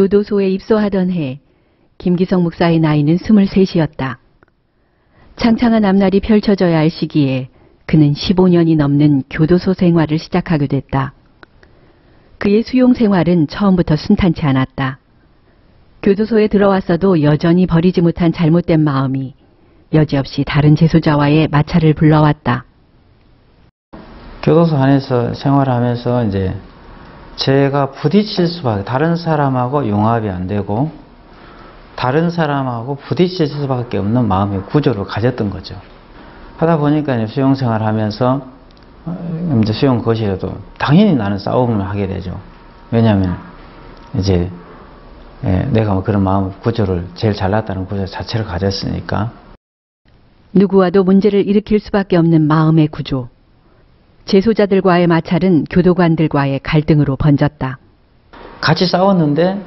교도소에 입소하던 해 김기성 목사의 나이는 23이었다. 창창한 앞날이 펼쳐져야 할 시기에 그는 15년이 넘는 교도소 생활을 시작하게 됐다. 그의 수용 생활은 처음부터 순탄치 않았다. 교도소에 들어왔어도 여전히 버리지 못한 잘못된 마음이 여지없이 다른 재소자와의 마찰을 불러왔다. 교도소 안에서 생활하면서 이제 제가 부딪힐 수밖에, 다른 사람하고 융합이 안 되고 다른 사람하고 부딪힐 수밖에 없는 마음의 구조를 가졌던 거죠. 하다 보니까 이제 수용 생활하면서 이제 수용 거실에도 당연히 나는 싸움을 하게 되죠. 왜냐하면 이제 내가 뭐 그런 마음 구조를, 제일 잘났다는 구조 자체를 가졌으니까. 누구와도 문제를 일으킬 수밖에 없는 마음의 구조. 재소자들과의 마찰은 교도관들과의 갈등으로 번졌다. 같이 싸웠는데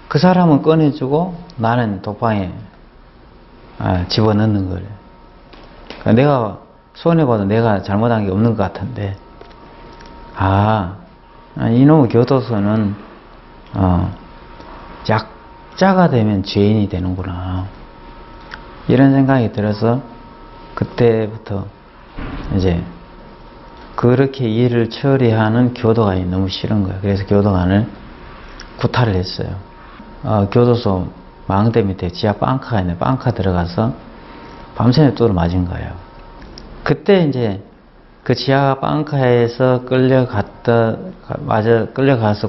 그 사람은 꺼내주고 나는 독방에 집어넣는 거예요. 그러니까 내가 손해봐도 내가 잘못한 게 없는 것 같은데, 이놈의 교도소는 약자가 되면 죄인이 되는구나, 이런 생각이 들어서 그때부터 이제 그렇게 일을 처리하는 교도관이 너무 싫은 거예요. 그래서 교도관을 구타를 했어요. 교도소 망대 밑에 지하 빵카가 있는데 빵카 들어가서 밤새내 뚜루 맞은 거예요. 그때 이제 그 지하 빵카에서 끌려가서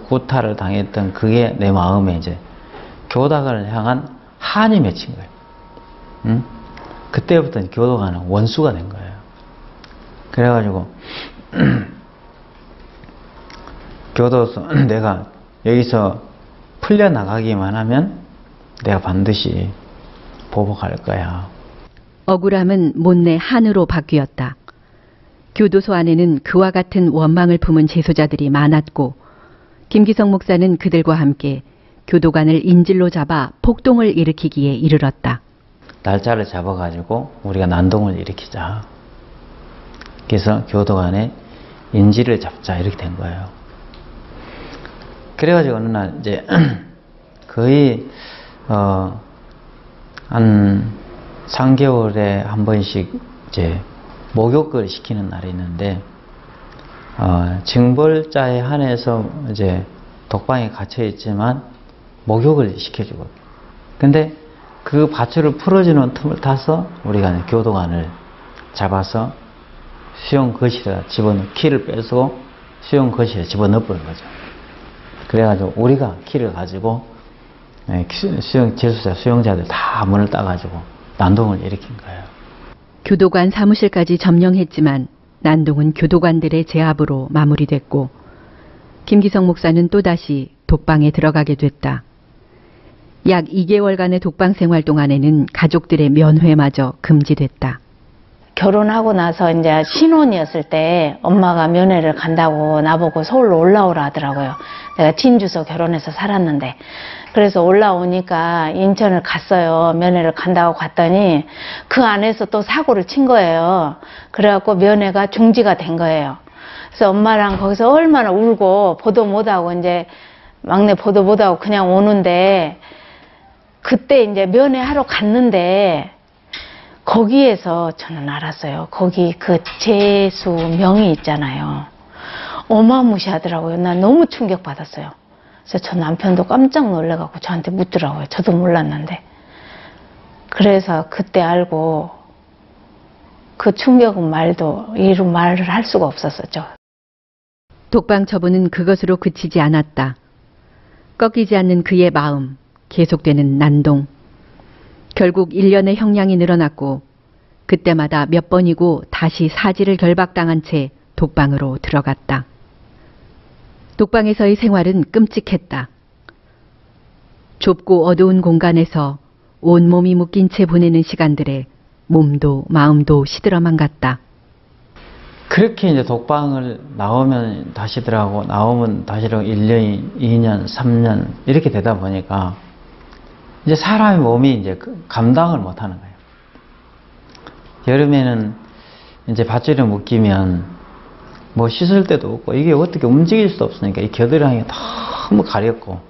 구타를 당했던 그게 내 마음에 이제 교도관을 향한 한이 맺힌 거예요. 응? 그때부터 교도관은 원수가 된 거예요. 그래가지고 교도소 내가 여기서 풀려나가기만 하면 내가 반드시 보복할 거야. 억울함은 못내 한으로 바뀌었다. 교도소 안에는 그와 같은 원망을 품은 재소자들이 많았고 김기성 목사는 그들과 함께 교도관을 인질로 잡아 폭동을 일으키기에 이르렀다. 날짜를 잡아가지고 우리가 난동을 일으키자. 그래서 교도관의 인질을 잡자, 이렇게 된 거예요. 그래가지고 어느 날 이제 거의 한 3개월에 한 번씩 이제 목욕을 시키는 날이 있는데, 징벌자에 한해서 이제 독방에 갇혀 있지만 목욕을 시켜주거든요. 근데 그 밧줄을 풀어주는 틈을 타서 우리가 교도관을 잡아서 수용 거실에 키를 빼서 수용 거실에 집어넣어버린 거죠. 그래가지고 우리가 키를 가지고 재수자 수용자들 다 문을 따가지고 난동을 일으킨 거예요. 교도관 사무실까지 점령했지만 난동은 교도관들의 제압으로 마무리됐고 김기성 목사는 또다시 독방에 들어가게 됐다. 약 2개월간의 독방 생활 동안에는 가족들의 면회마저 금지됐다. 결혼하고 나서 이제 신혼이었을 때 엄마가 면회를 간다고 나보고 서울로 올라오라 하더라고요. 내가 진주서 결혼해서 살았는데. 그래서 올라오니까 인천을 갔어요. 면회를 간다고 갔더니 그 안에서 또 사고를 친 거예요. 그래갖고 면회가 중지가 된 거예요. 그래서 엄마랑 거기서 얼마나 울고 보도 못하고 이제 막내 보도 못하고 그냥 오는데, 그때 이제 면회하러 갔는데 거기에서 저는 알았어요. 거기 그 재수명이 있잖아요. 어마무시하더라고요. 난 너무 충격받았어요. 그래서 저 남편도 깜짝 놀래갖고 저한테 묻더라고요. 저도 몰랐는데. 그래서 그때 알고 그 충격은 이루 말을 할 수가 없었었죠. 독방 처분은 그것으로 그치지 않았다. 꺾이지 않는 그의 마음, 계속되는 난동. 결국 1년의 형량이 늘어났고 그때마다 몇 번이고 다시 사지를 결박당한 채 독방으로 들어갔다. 독방에서의 생활은 끔찍했다. 좁고 어두운 공간에서 온몸이 묶인 채 보내는 시간들에 몸도 마음도 시들어만 갔다. 그렇게 이제 독방을 나오면 다시더라고, 나오면 다시더라고 1년, 2년, 3년 이렇게 되다 보니까 이제 사람의 몸이 이제 감당을 못 하는 거예요. 여름에는 이제 밧줄에 묶이면 뭐 씻을 데도 없고 이게 어떻게 움직일 수도 없으니까 이 겨드랑이가 너무 가렵고,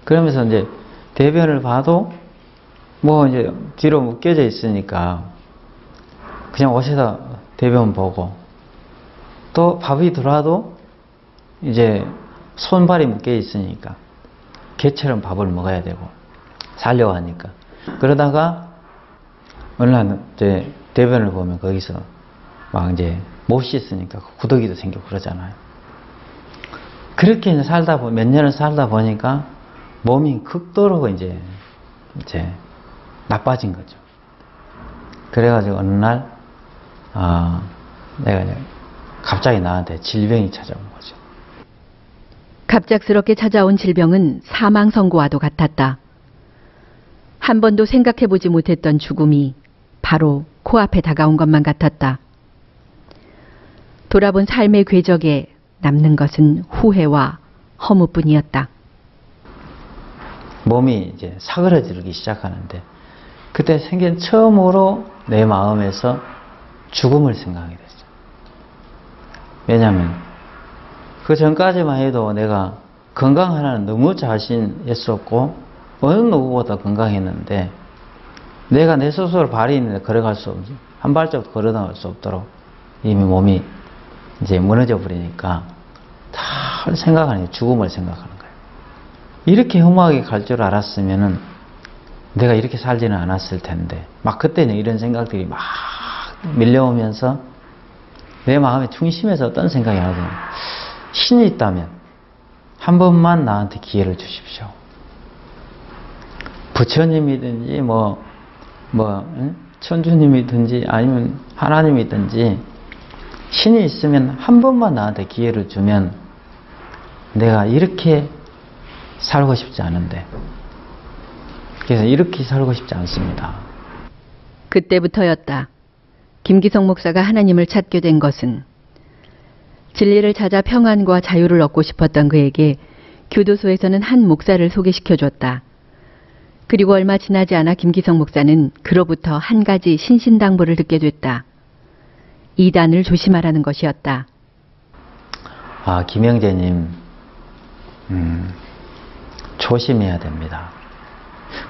그러면서 이제 대변을 봐도 뭐 이제 뒤로 묶여져 있으니까 그냥 옷에다 대변 보고, 또 밥이 들어와도 이제 손발이 묶여 있으니까 개처럼 밥을 먹어야 되고 살려고 하니까. 그러다가 어느 날 이제 대변을 보면 거기서 막 이제 못 씻으니까 구더기도 생기고 그러잖아요. 그렇게 이제 몇 년을 살다 보니까 몸이 극도로 이제 나빠진 거죠. 그래가지고 어느 날 내가 갑자기 나한테 질병이 찾아온 거죠. 갑작스럽게 찾아온 질병은 사망 선고와도 같았다. 한 번도 생각해보지 못했던 죽음이 바로 코앞에 다가온 것만 같았다. 돌아본 삶의 궤적에 남는 것은 후회와 허무뿐이었다. 몸이 이제 사그러지기 시작하는데, 그때 생긴 처음으로 내 마음에서 죽음을 생각하게 됐어요. 왜냐하면 그 전까지만 해도 내가 건강 하나는 너무 자신했었고 어느 누구보다 건강했는데, 내가 내 스스로 발이 있는데 걸어갈 수 없지, 한 발자국 걸어나갈 수 없도록 이미 몸이 이제 무너져 버리니까 다 생각하는 게 죽음을 생각하는 거예요. 이렇게 험하게 갈 줄 알았으면은 내가 이렇게 살지는 않았을 텐데, 막 그때는 이런 생각들이 막 밀려오면서 내 마음의 중심에서 어떤 생각이 나거든요. 신이 있다면 한 번만 나한테 기회를 주십시오. 부처님이든지 천주님이든지 아니면 하나님이든지 신이 있으면 한 번만 나한테 기회를 주면 내가 이렇게 살고 싶지 않은데, 그래서 이렇게 살고 싶지 않습니다. 그때부터였다. 김기성 목사가 하나님을 찾게 된 것은 진리를 찾아 평안과 자유를 얻고 싶었던 그에게 교도소에서는 한 목사를 소개시켜줬다. 그리고 얼마 지나지 않아 김기성 목사는 그로부터 한 가지 신신당부를 듣게 됐다. 이단을 조심하라는 것이었다. 김영재님, 조심해야 됩니다.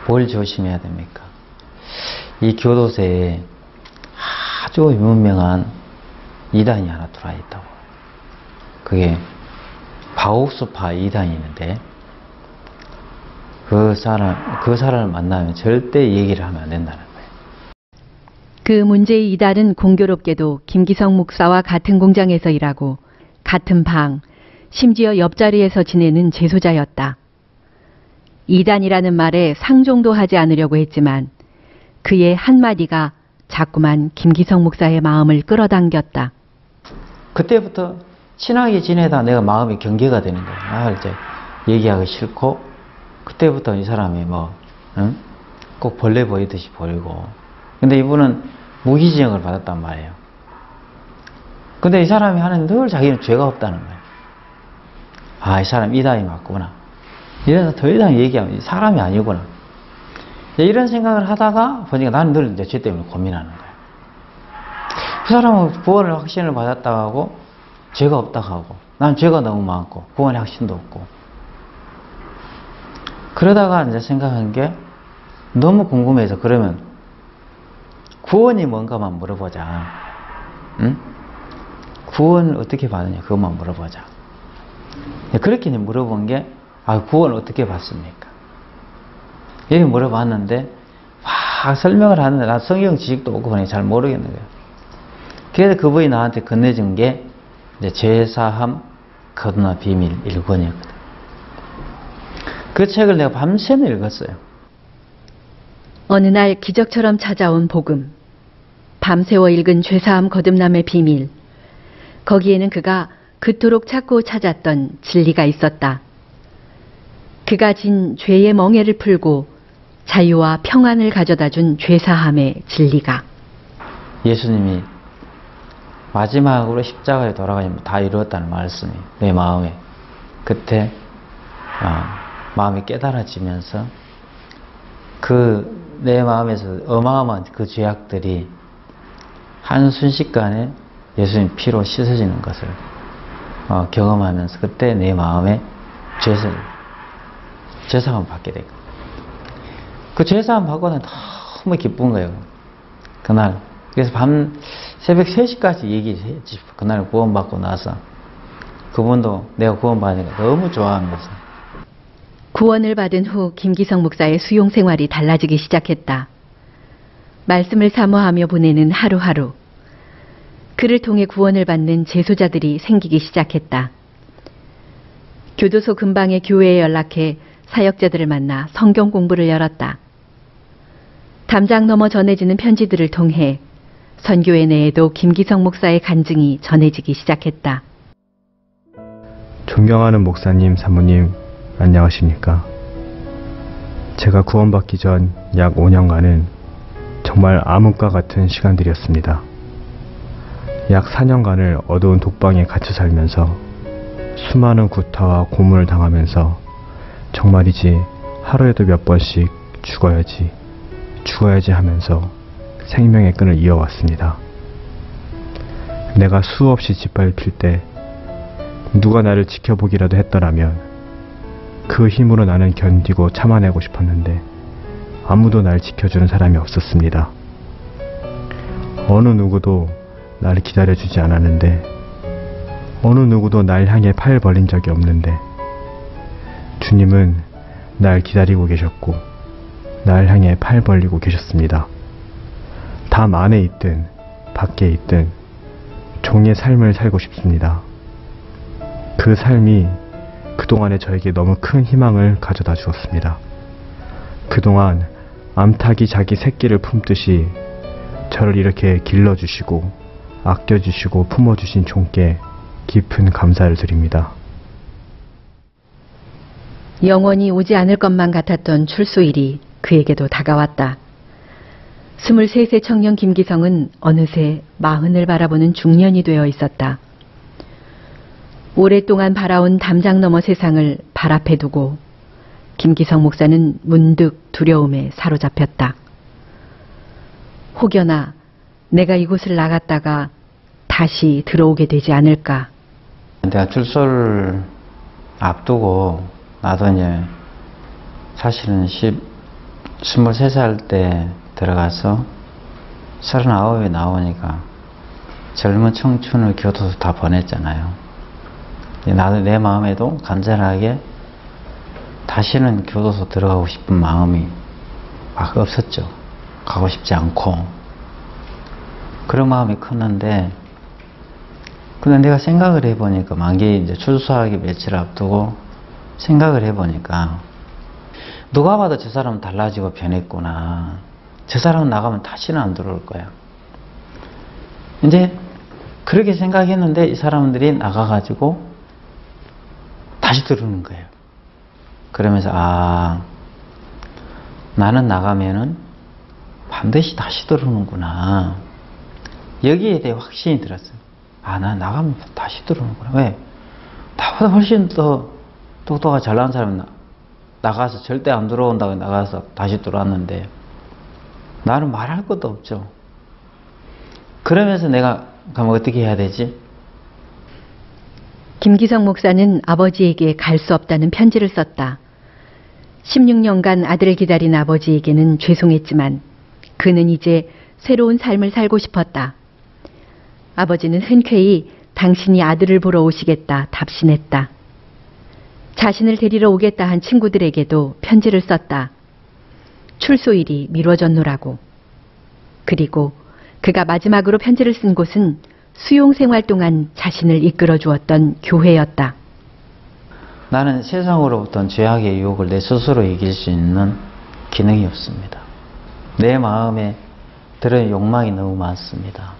뭘 조심해야 됩니까? 이 교도소에 아주 유명한 이단이 하나 들어와 있다고. 그게 바옥수파 이단이 있는데, 그 사람을 만나면 절대 얘기를 하면 안 된다는 거예요. 그 문제의 이단은 공교롭게도 김기성 목사와 같은 공장에서 일하고 같은 방, 심지어 옆자리에서 지내는 재소자였다. 이단이라는 말에 상종도 하지 않으려고 했지만 그의 한마디가 자꾸만 김기성 목사의 마음을 끌어당겼다. 그때부터 친하게 지내다 내가 마음이 경계가 되는 거예요. 이제 얘기하기 싫고, 그때부터 이 사람이 꼭 벌레 보이듯이 보이고. 근데 이분은 무기징역을 받았단 말이에요. 근데 이 사람이 하는 늘 자기는 죄가 없다는 거예요. 이 사람 이단이 맞구나. 이래서 더 이상 얘기하면 사람이 아니구나. 이런 생각을 하다가 보니까 나는 늘 이제 죄 때문에 고민하는 거예요. 그 사람은 구원을 확신을 받았다고 하고 죄가 없다고 하고, 난 죄가 너무 많고 구원의 확신도 없고. 그러다가 이제 생각한 게 너무 궁금해서, 그러면 구원이 뭔가만 물어보자. 응? 구원을 어떻게 받느냐 그것만 물어보자. 그렇게 물어본 게 구원을 어떻게 받습니까? 이렇게 물어봤는데 막 설명을 하는데 나 성경 지식도 없고 보니 잘 모르겠는 거예요. 그래서 그분이 나한테 건네준 게 이제 죄사함 거듭나 비밀 1권이었거든. 그 책을 내가 밤새는 읽었어요. 어느 날 기적처럼 찾아온 복음. 밤새워 읽은 죄사함 거듭남의 비밀. 거기에는 그가 그토록 찾고 찾았던 진리가 있었다. 그가 진 죄의 멍에를 풀고 자유와 평안을 가져다준 죄사함의 진리가. 예수님이 마지막으로 십자가에 돌아가시면 다 이루었다는 말씀이 내 마음에 그때 마음이 깨달아지면서 내 마음에서 어마어마한 그 죄악들이 한순식간에 예수님 피로 씻어지는 것을 경험하면서 그때 내 마음에 죄를 죄사함을 받게 되고, 그 죄사함 받고는 너무 기쁜 거예요. 그날. 그래서 새벽 3시까지 얘기를 했지. 그날 구원받고 나서. 그분도 내가 구원받으니까 너무 좋아하면서. 구원을 받은 후 김기성 목사의 수용 생활이 달라지기 시작했다. 말씀을 사모하며 보내는 하루하루. 그를 통해 구원을 받는 제소자들이 생기기 시작했다. 교도소 근방의 교회에 연락해 사역자들을 만나 성경 공부를 열었다. 담장 넘어 전해지는 편지들을 통해 선교회 내에도 김기성 목사의 간증이 전해지기 시작했다. 존경하는 목사님, 사모님, 안녕하십니까? 제가 구원받기 전 약 5년간은 정말 암흑과 같은 시간들이었습니다. 약 4년간을 어두운 독방에 갇혀 살면서 수많은 구타와 고문을 당하면서 정말이지 하루에도 몇 번씩 죽어야지 하면서 생명의 끈을 이어왔습니다. 내가 수없이 짓밟힐 때 누가 나를 지켜보기라도 했더라면 그 힘으로 나는 견디고 참아내고 싶었는데 아무도 날 지켜주는 사람이 없었습니다. 어느 누구도 나를 기다려주지 않았는데, 어느 누구도 날 향해 팔 벌린 적이 없는데, 주님은 날 기다리고 계셨고 날 향해 팔 벌리고 계셨습니다. 담 안에 있든 밖에 있든 종의 삶을 살고 싶습니다. 그 삶이 그동안에 저에게 너무 큰 희망을 가져다 주었습니다. 그동안 암탉이 자기 새끼를 품듯이 저를 이렇게 길러주시고 아껴주시고 품어주신 종께 깊은 감사를 드립니다. 영원히 오지 않을 것만 같았던 출소일이 그에게도 다가왔다. 23세 청년 김기성은 어느새 40을 바라보는 중년이 되어 있었다. 오랫동안 바라온 담장 너머 세상을 발 앞에 두고 김기성 목사는 문득 두려움에 사로잡혔다. 혹여나 내가 이곳을 나갔다가 다시 들어오게 되지 않을까. 내가 출소를 앞두고 나도 이제 사실은 23살 때 들어가서 39에 나오니까 젊은 청춘을 교도소 다 보냈잖아요. 나도 내 마음에도 간절하게 다시는 교도소 들어가고 싶은 마음이 막 없었죠. 가고 싶지 않고 그런 마음이 컸는데, 근데 내가 생각을 해보니까 만기 이제 출소하기 며칠 앞두고 생각을 해보니까 누가 봐도 저 사람은 달라지고 변했구나. 저 사람은 나가면 다시는 안 들어올 거야. 이제 그렇게 생각했는데 이 사람들이 나가가지고 다시 들어오는 거예요. 그러면서 나는 나가면은 반드시 다시 들어오는구나. 여기에 대해 확신이 들었어요. 나 나가면 다시 들어오는구나. 왜? 나보다 훨씬 더 똑똑하고 잘난 사람이 나가서 절대 안 들어온다고 나가서 다시 들어왔는데 나는 말할 것도 없죠. 그러면서 내가 그럼 어떻게 해야 되지? 김기성 목사는 아버지에게 갈 수 없다는 편지를 썼다. 16년간 아들을 기다린 아버지에게는 죄송했지만 그는 이제 새로운 삶을 살고 싶었다. 아버지는 흔쾌히 당신이 아들을 보러 오시겠다 답신했다. 자신을 데리러 오겠다 한 친구들에게도 편지를 썼다. 출소일이 미뤄졌노라고. 그리고 그가 마지막으로 편지를 쓴 곳은 수용생활 동안 자신을 이끌어 주었던 교회였다. 나는 세상으로부터 죄악의 유혹을 내 스스로 이길 수 있는 기능이 없습니다. 내 마음에 들은 욕망이 너무 많습니다.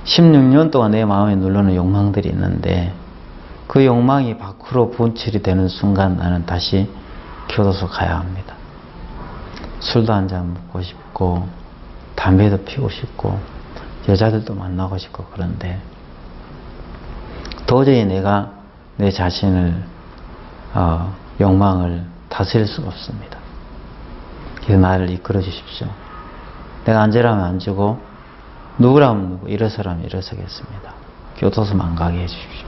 16년 동안 내 마음에 누르는 욕망들이 있는데 그 욕망이 밖으로 분출이 되는 순간 나는 다시 교도소 가야 합니다. 술도 한잔 먹고 싶고 담배도 피우고 싶고 여자들도 만나고 싶고 그런데 도저히 내가 내 자신을 욕망을 다스릴 수가 없습니다. 그래서 나를 이끌어 주십시오. 내가 앉으라면 앉고 누구라면 누구, 일어서라면 일어서겠습니다. 교도소만 가게 해주십시오.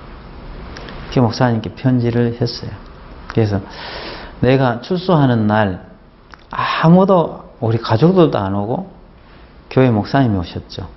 그 목사님께 편지를 했어요. 그래서 내가 출소하는 날 아무도 우리 가족들도 안 오고 교회 목사님이 오셨죠.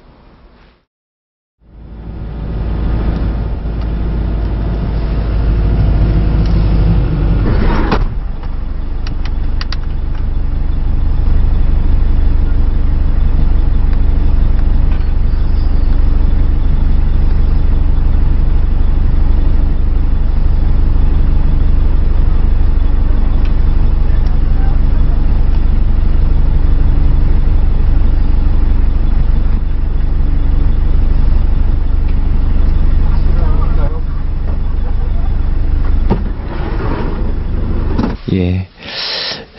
예,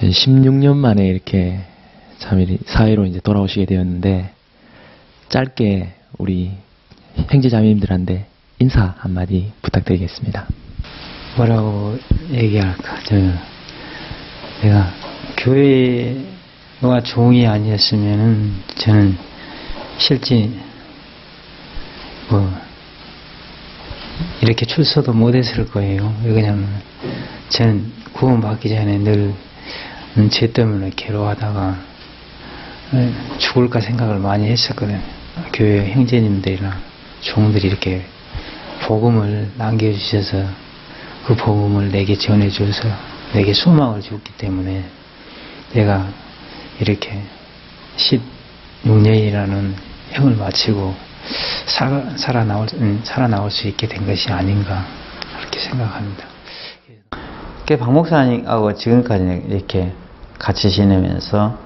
16년 만에 이렇게 사회로 이제 돌아오시게 되었는데, 짧게 우리 형제자매님들한테 인사 한마디 부탁드리겠습니다. 뭐라고 얘기할까? 내가 교회가 종이 아니었으면은 저는 실제 이렇게 출소도 못했을 거예요. 왜냐면 저는 구원받기 전에 늘 죄 때문에 괴로워하다가 죽을까 생각을 많이 했었거든요. 교회 형제님들이나 종들이 이렇게 복음을 남겨주셔서 그 복음을 내게 전해줘서 내게 소망을 줬기 때문에 내가 이렇게 16년이라는 형을 마치고 살아나올 수 있게 된 것이 아닌가 그렇게 생각합니다. 박 목사님하고 지금까지 이렇게 같이 지내면서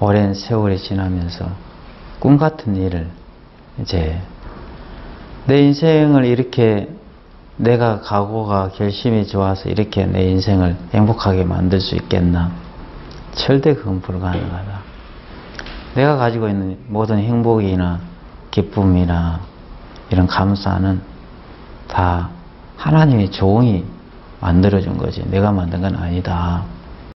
오랜 세월이 지나면서 꿈 같은 일을 이제 내 인생을 이렇게 내가 각오가 결심이 좋아서 이렇게 내 인생을 행복하게 만들 수 있겠나? 절대 그건 불가능하다. 내가 가지고 있는 모든 행복이나 기쁨이나 이런 감사는 다 하나님의 종이 만들어준 거지 내가 만든 건 아니다.